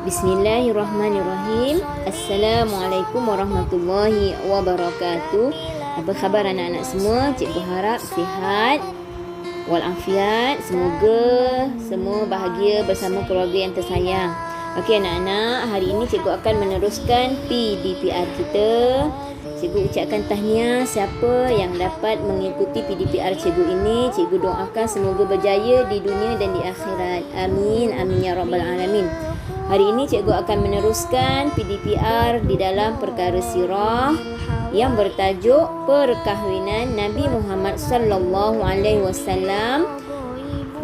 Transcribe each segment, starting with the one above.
Bismillahirrahmanirrahim. Assalamualaikum warahmatullahi wabarakatuh. Apa khabar anak-anak semua? Cikgu harap sihat walafiat. Semoga semua bahagia bersama keluarga yang tersayang. Okey anak-anak, hari ini cikgu akan meneruskan PDPR kita. Cikgu ucapkan tahniah siapa yang dapat mengikuti PDPR cikgu ini. Cikgu doakan semoga berjaya di dunia dan di akhirat. Amin, amin ya rabbal alamin. Hari ini cikgu akan meneruskan PDPR di dalam perkara sirah yang bertajuk perkahwinan Nabi Muhammad sallallahu alaihi wasallam.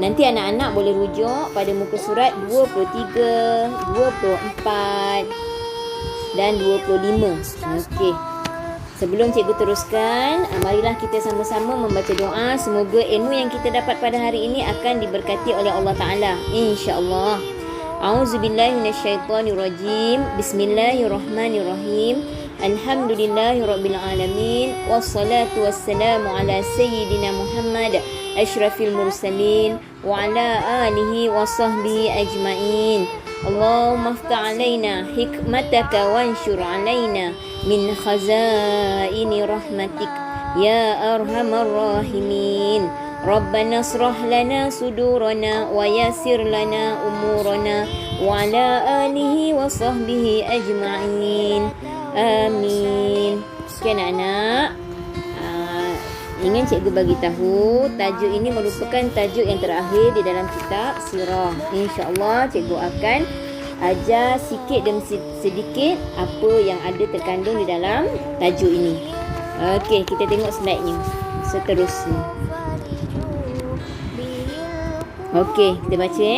Nanti anak-anak boleh rujuk pada muka surat 23, 24 dan 25. Okey. Sebelum cikgu teruskan, marilah kita sama-sama membaca doa. Semoga ilmu yang kita dapat pada hari ini akan diberkati oleh Allah Ta'ala, insya-Allah. A'udzubillahi minasyaitonirrajim. Bismillahirrahmanirrahim. Alhamdulillahirabbil alamin. Wassalatu wassalamu ala sayyidina Muhammad asyrafil mursalin wa ala alihi wa sahbihi ajmain. Allahumma iftah alaina hikmataka wanshur alaina min khazaini rahmatik ya arhamar rahimin. Rabbana asrah lana sudurana wa yassir lana umurana wa ala alihi wa sahbihi ajma'in. Amin. Okay anak-anak, ingin cikgu bagi tahu tajuk ini merupakan tajuk yang terakhir di dalam kitab sirah. InsyaAllah cikgu akan ajar sikit demi sedikit apa yang ada terkandung di dalam tajuk ini. Okey, kita tengok slide-nya seterusnya. Okey, kita baca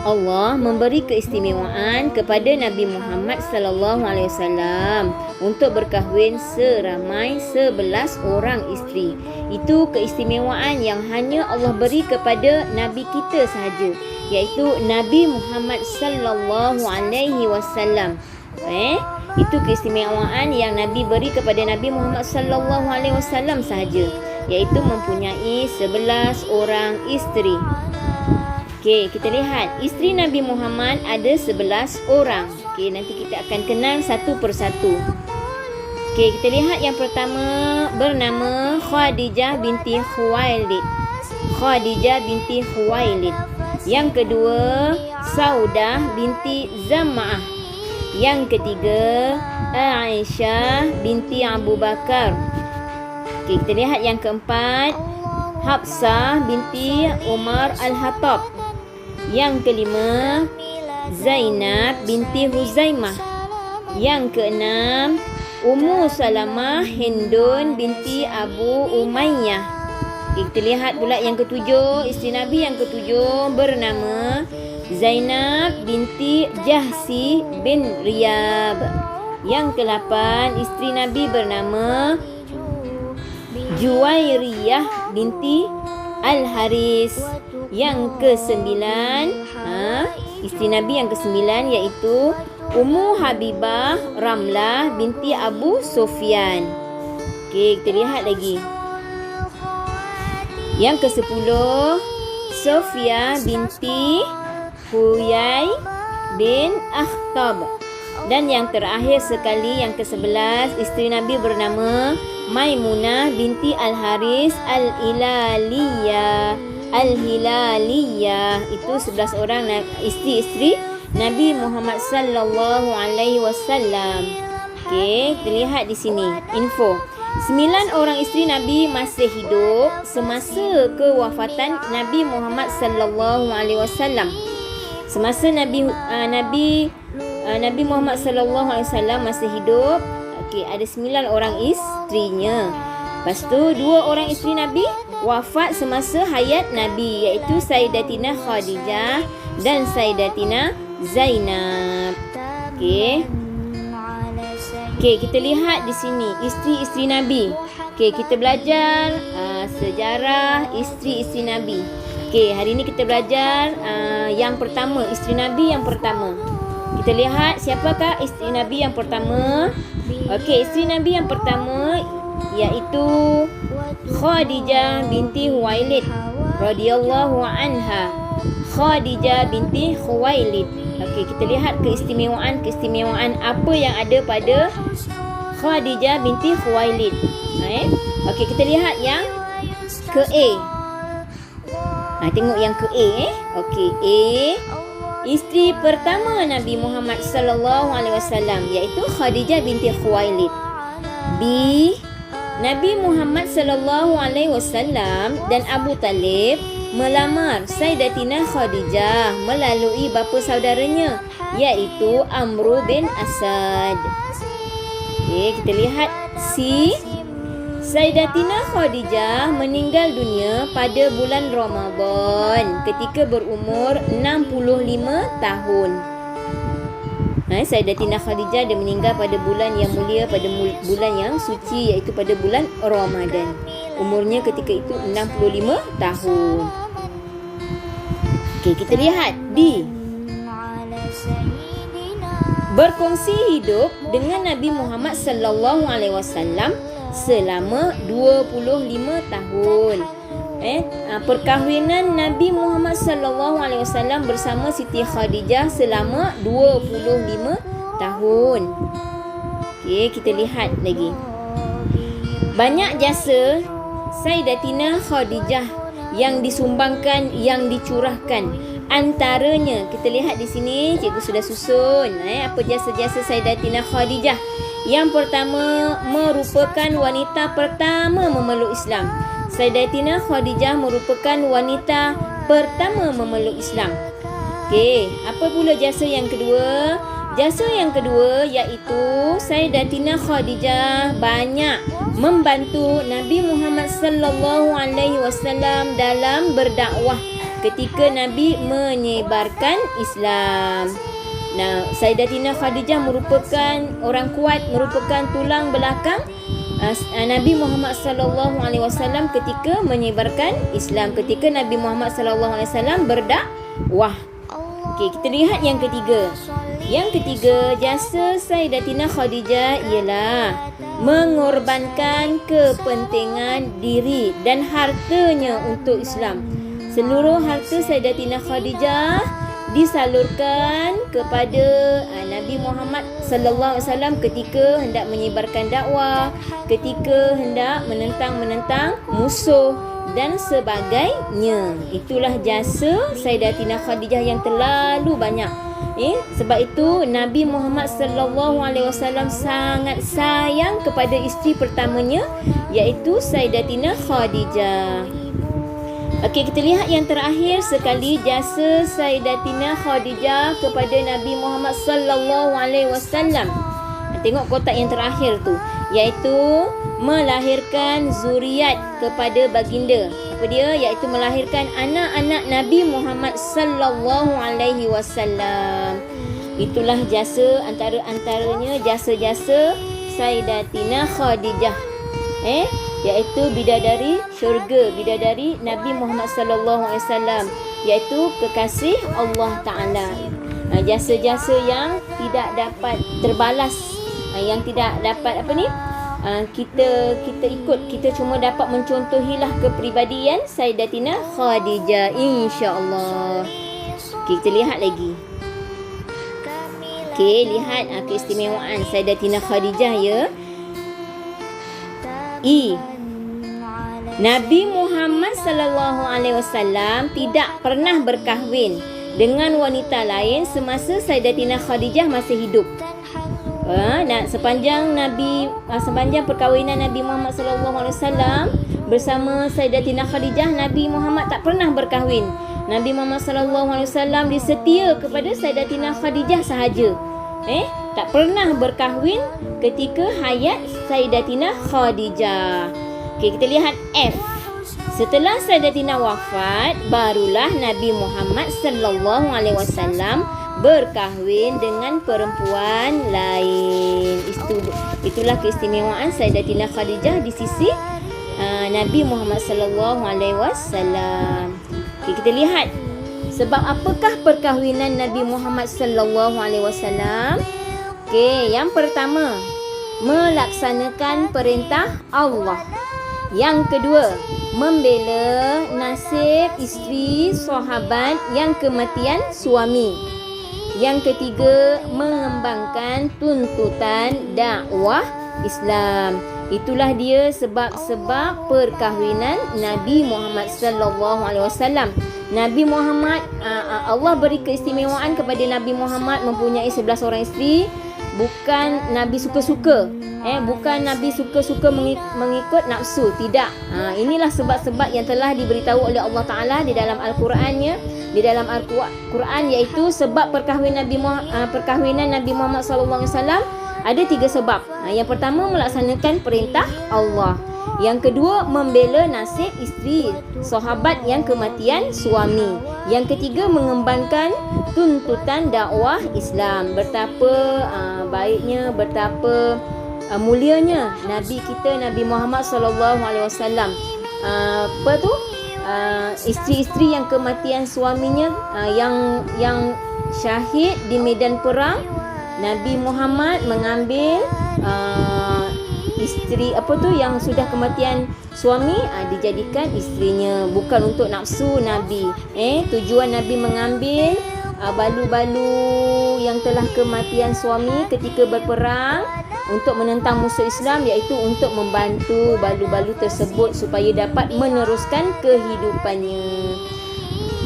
Allah memberi keistimewaan kepada Nabi Muhammad sallallahu alaihi wasallam untuk berkahwin seramai 11 orang isteri. Itu keistimewaan yang hanya Allah beri kepada Nabi kita sahaja, iaitu Nabi Muhammad sallallahu alaihi wasallam. Itu keistimewaan yang Nabi beri kepada Nabi Muhammad sallallahu alaihi wasallam sahaja, iaitu mempunyai 11 orang isteri. Okey, kita lihat isteri Nabi Muhammad ada 11 orang. Okey, nanti kita akan kenal satu persatu. Okey, kita lihat yang pertama bernama Khadijah binti Khuwailid. Khadijah binti Khuwailid. Yang kedua Saudah binti Zam'ah. Yang ketiga Aisyah binti Abu Bakar. Okey, kita lihat yang keempat Hafsah binti Umar Al-Khattab. Yang kelima Zainab binti Huzaimah. Yang keenam Ummu Salamah Hindun binti Abu Umayyah. Kita lihat pula yang ketujuh, isteri Nabi yang ketujuh bernama Zainab binti Jahsi bin Riyab. Yang ke-8 isteri Nabi bernama Juwairiyah binti Al-Haris. Yang ke-9 isteri Nabi yang ke-9 iaitu Ummu Habibah Ramlah binti Abu Sufyan. Okey, kita lihat lagi. Yang ke-10 Sofia binti Huyai bin Akhtab. Dan yang terakhir sekali yang ke-11 isteri Nabi bernama Maimunah binti Al-Haris Al-Ilaliyah. Al-Hilaliyah. Itu 11 orang isteri-isteri Nabi Muhammad sallallahu alaihi wasallam. Okey, kita lihat di sini info. 9 orang isteri Nabi masih hidup semasa kewafatan Nabi Muhammad sallallahu alaihi wasallam. Semasa Nabi Muhammad sallallahu alaihi wasallam masih hidup, okey, ada 9 orang isterinya. Lepas tu 2 orang isteri Nabi wafat semasa hayat Nabi, iaitu Sayyidatina Khadijah dan Sayyidatina Zainab. Okey. Okey, kita lihat di sini isteri-isteri Nabi. Okey, kita belajar sejarah isteri-isteri Nabi. Okey, hari ini kita belajar yang pertama, isteri Nabi yang pertama. Kita lihat siapakah isteri Nabi yang pertama. Okey, isteri Nabi yang pertama iaitu Khadijah binti Khuwailid radhiyallahu anha. Khadijah binti Khuwailid. Okey, kita lihat keistimewaan apa yang ada pada Khadijah binti Khuwailid. Okey, kita lihat yang ke A. Tengok yang ke A. Okey, A, isteri pertama Nabi Muhammad sallallahu alaihi wasallam iaitu Khadijah binti Khuwailid. B, Nabi Muhammad sallallahu alaihi wasallam dan Abu Talib melamar Sayyidatina Khadijah melalui bapa saudaranya iaitu Amr bin Asad. Okey, kita lihat C, Sayyidatina Khadijah meninggal dunia pada bulan Ramadan ketika berumur 65 tahun. Sayyidatina Khadijah dia meninggal pada bulan yang mulia, pada bulan yang suci iaitu pada bulan Ramadan. Umurnya ketika itu 65 tahun. Okey, kita lihat D, berkongsi hidup dengan Nabi Muhammad sallallahu alaihi wasallam selama 25 tahun. Perkahwinan Nabi Muhammad sallallahu alaihi wasallam bersama Siti Khadijah selama 25 tahun. Okey, kita lihat lagi. Banyak jasa Sayyidatina Khadijah yang disumbangkan, yang dicurahkan. Antaranya, kita lihat di sini, cikgu sudah susun apa jasa-jasa Sayyidatina Khadijah. Yang pertama, merupakan wanita pertama memeluk Islam. Sayyidatina Khadijah merupakan wanita pertama memeluk Islam. Okey, apa pula jasa yang kedua? Jasa yang kedua iaitu Sayyidatina Khadijah banyak membantu Nabi Muhammad sallallahu alaihi wasallam dalam berdakwah ketika Nabi menyebarkan Islam. Sayyidatina Khadijah merupakan orang kuat, merupakan tulang belakang Nabi Muhammad sallallahu alaihi wasallam ketika menyebarkan Islam, ketika Nabi Muhammad sallallahu alaihi wasallam berdakwah. Okey, kita lihat yang ketiga. Yang ketiga, jasa Sayyidatina Khadijah ialah mengorbankan kepentingan diri dan hartanya untuk Islam. Seluruh harta Sayyidatina Khadijah disalurkan kepada Nabi Muhammad sallallahu alaihi wasallam ketika hendak menyebarkan dakwah, ketika hendak menentang musuh dan sebagainya. Itulah jasa Sayyidatina Khadijah yang terlalu banyak. Sebab itu Nabi Muhammad sallallahu alaihi wasallam sangat sayang kepada isteri pertamanya iaitu Sayyidatina Khadijah. Okey, kita lihat yang terakhir sekali jasa Sayyidatina Khadijah kepada Nabi Muhammad sallallahu alaihi wasallam. Tengok kotak yang terakhir tu, iaitu melahirkan zuriat kepada baginda. Apa dia? Iaitu melahirkan anak-anak Nabi Muhammad sallallahu alaihi wasallam. Itulah jasa antaranya jasa-jasa Sayyidatina Khadijah. Iaitu bidadari syurga, bidadari Nabi Muhammad sallallahu alaihi wasallam, iaitu kekasih Allah Taala. Jasa-jasa yang tidak dapat terbalas, yang tidak dapat kita ikut, kita cuma dapat mencontohilah kepribadian Sayyidatina Khadijah, insya-Allah. Okay, kita lihat lagi. Okay, lihat keistimewaan Sayyidatina Khadijah ya. Nabi Muhammad sallallahu alaihi wasallam tidak pernah berkahwin dengan wanita lain semasa Sayyidatina Khadijah masih hidup. Sepanjang perkahwinan Nabi Muhammad sallallahu alaihi wasallam bersama Sayyidatina Khadijah, Nabi Muhammad tak pernah berkahwin. Nabi Muhammad sallallahu alaihi wasallam disetia kepada Sayyidatina Khadijah sahaja. Tak pernah berkahwin ketika hayat Sayyidatina Khadijah. Okey, kita lihat F. Setelah Sayyidatina wafat, barulah Nabi Muhammad sallallahu alaihi wasallam berkahwin dengan perempuan lain. Itulah keistimewaan Sayyidatina Khadijah di sisi Nabi Muhammad sallallahu alaihi wasallam. Okey, kita lihat sebab apakah perkahwinan Nabi Muhammad sallallahu alaihi wasallam? Okey, yang pertama, melaksanakan perintah Allah. Yang kedua, membela nasib isteri sahabat yang kematian suami. Yang ketiga, mengembangkan tuntutan dakwah Islam. Itulah dia sebab-sebab perkahwinan Nabi Muhammad sallallahu alaihi wasallam. Nabi Muhammad, Allah beri keistimewaan kepada Nabi Muhammad mempunyai 11 orang isteri. Bukan Nabi suka-suka, bukan Nabi suka-suka mengikut nafsu, tidak. Inilah sebab-sebab yang telah diberitahu oleh Allah Taala di dalam Al-Qurannya, di dalam Al-Quran, iaitu sebab perkahwinan Nabi Muhammad sallallahu alaihi wasallam ada 3 sebab. Yang pertama, melaksanakan perintah Allah. Yang kedua, membela nasib isteri sahabat yang kematian suami. Yang ketiga, mengembangkan tuntutan dakwah Islam. Betapa baiknya, betapa mulianya Nabi kita, Nabi Muhammad sallallahu alaihi wasallam. Isteri-isteri yang kematian suaminya, yang syahid di medan perang, Nabi Muhammad mengambil isteri yang sudah kematian suami, dijadikan isterinya, bukan untuk nafsu Nabi. Tujuan Nabi mengambil balu-balu yang telah kematian suami ketika berperang untuk menentang musuh Islam, iaitu untuk membantu balu-balu tersebut supaya dapat meneruskan kehidupannya.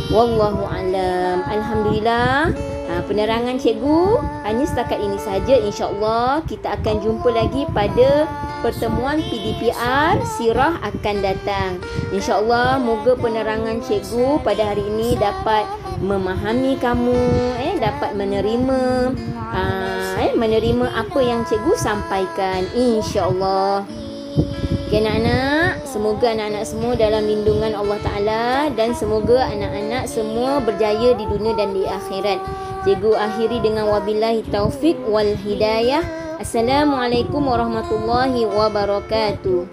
Wallahu alam. Alhamdulillah. Penerangan cikgu hanya setakat ini sahaja. InsyaAllah kita akan jumpa lagi pada pertemuan PDPR Sirah akan datang. InsyaAllah moga penerangan cikgu pada hari ini dapat memahami kamu, dapat menerima apa yang cikgu sampaikan, insyaAllah. Okay, anak-anak, semoga anak-anak semua dalam lindungan Allah Ta'ala, dan semoga anak-anak semua berjaya di dunia dan di akhirat. Cikgu akhiri dengan wabillahi taufik wal hidayah. Assalamualaikum warahmatullahi wabarakatuh.